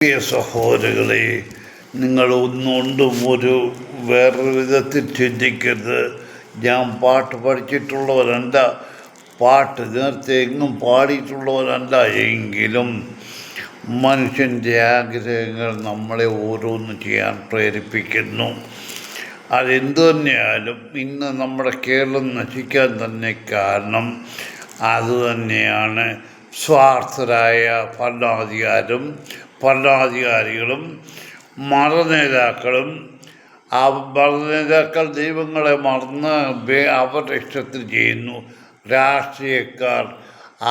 പ്രിയ സഹോദരങ്ങളെ, നിങ്ങൾ ഒന്നുകൊണ്ടും വേറൊരു വിധത്തിൽ ചിന്തിക്കരുത്. ഞാൻ പാട്ട് പഠിച്ചിട്ടുള്ളവരല്ല, പാട്ട് നേരത്തെ എങ്ങും പാടിയിട്ടുള്ളവരല്ല. എങ്കിലും മനുഷ്യൻ്റെ ആഗ്രഹങ്ങൾ നമ്മളെ ഓരോന്ന് ചെയ്യാൻ പ്രേരിപ്പിക്കുന്നു. അതെന്തു തന്നെയായാലും ഇന്ന് നമ്മുടെ കേരളം നശിക്കാൻ തന്നെ കാരണം അതുതന്നെയാണ്. സ്വാർത്ഥരായ ഭരണാധികാരികളും മതനേതാക്കളും. ആ മതനേതാക്കൾ ദൈവങ്ങളെ മറന്ന് അവരുടെ ഇഷ്ടത്തിൽ ചെയ്യുന്നു. രാഷ്ട്രീയക്കാർ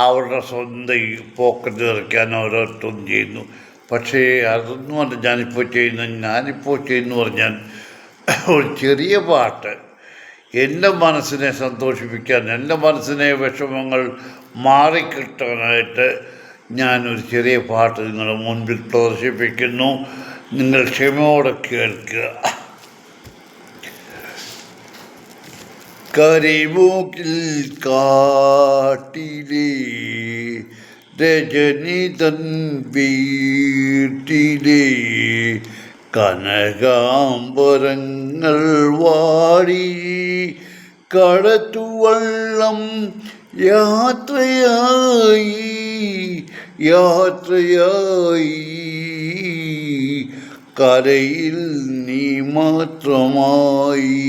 അവരുടെ സ്വന്തം പോക്കറ്റ് നിറയ്ക്കാൻ ഓരോരുത്തരും ചെയ്യുന്നു. പക്ഷേ അതൊന്നുമല്ല ഞാനിപ്പോൾ ചെയ്യുന്നു പറഞ്ഞാൽ ഒരു ചെറിയ പാട്ട് എൻ്റെ മനസ്സിനെ സന്തോഷിപ്പിക്കാൻ, എൻ്റെ മനസ്സിനെ വിഷമങ്ങൾ മാറിക്കിട്ടാനായിട്ട് ഞാനൊരു ചെറിയ പാട്ട് നിങ്ങളുടെ മുൻപിൽ പ്രദർശിപ്പിക്കുന്നു. നിങ്ങൾ ക്ഷമയോടെ കേൾക്കുക. കരിമൂക്കിൽ കാട്ടിലെ രജനി തൻ വീട്ടിലെ കനകാംബരങ്ങൾ വാടി കടത്തുവള്ളം യാത്രയായി കരയിൽ നീ മാത്രമായി.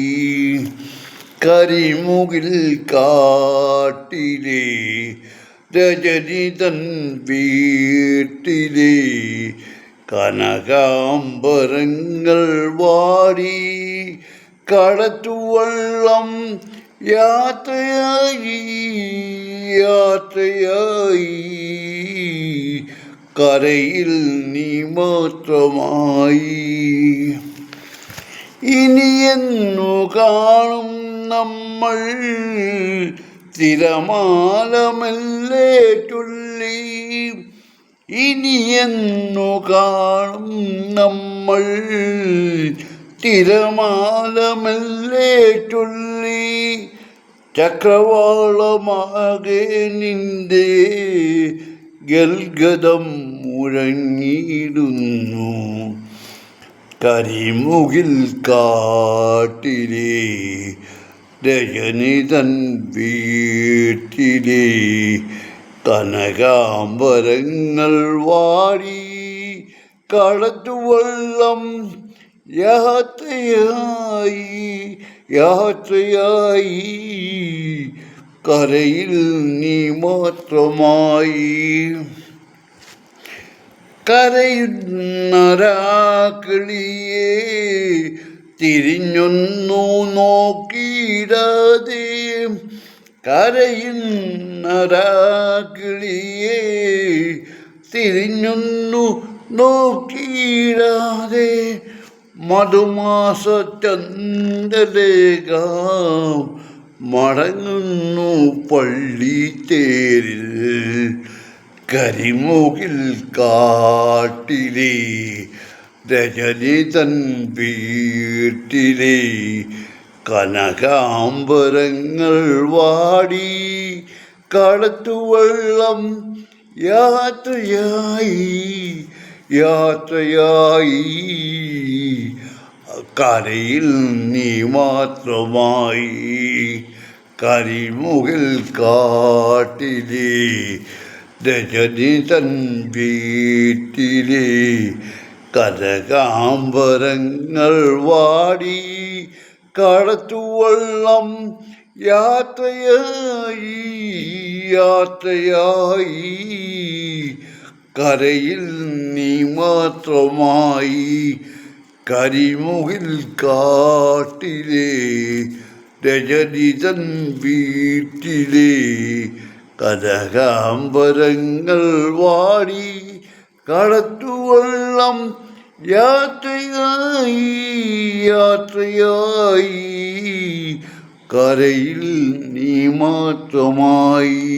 കരിമുകിൽ കാട്ടിലെ രജനി തൻ വീട്ടിലെ കനകാംബരങ്ങൾ വാടി കടത്തുവള്ളം യാത്രയായി കരയിൽ നീ മാത്രമായി. ഇനിയെന്നു കാണും നമ്മൾ തിരമാലമെല്ലേ ചൊല്ലി. ഇനിയെന്നു കാണും നമ്മൾ തിരമാലമെല്ലേ ചൊല്ലി. ചക്രവാളമാകെ നിന്റെ ഗൽഗതം മുഴങ്ങിയിടുന്നു. കരിമുകിൽ കാട്ടിലെ രജനി തൻ വീട്ടിലെ കനകാംബരങ്ങൾ വാടി കടത്തുവള്ളം യാത്രയായി കരയിൽ നീ മാത്രമായി. കരയുന്നൊരാക്കിളിയെ തിരിഞ്ഞൊന്നു നോക്കിയിടാതെ, കരയുന്നൊരാക്കിളിയെ തിരിഞ്ഞൊന്നു നോക്കിയിടാതെ മധുമാസ ചന്ദ്രലേഖ മടങ്ങുന്നു പള്ളിത്തേരിൽ. കരിമുകിൽ കാട്ടിലെ രജനി തൻ വീട്ടിലെ കനകാംബരങ്ങൾ വാടി കടത്തുവള്ളം യാത്രയായി കരയിൽ നീ മാത്രമായി. കരിമുകിൽ കാട്ടിലെ രജനി തൻ വീട്ടിലെ കനകാംബരങ്ങൾ വാടി കടത്തുവള്ളം യാത്രയായി കരയിൽ നീ മാത്രമായി. കരിമുകിൽ കാട്ടിലെ രജനി തൻ വീട്ടിലെ കനകാംബരങ്ങൾ വാടി കടത്തുവള്ളം യാത്രയായി കരയിൽ നീ മാത്രമായി.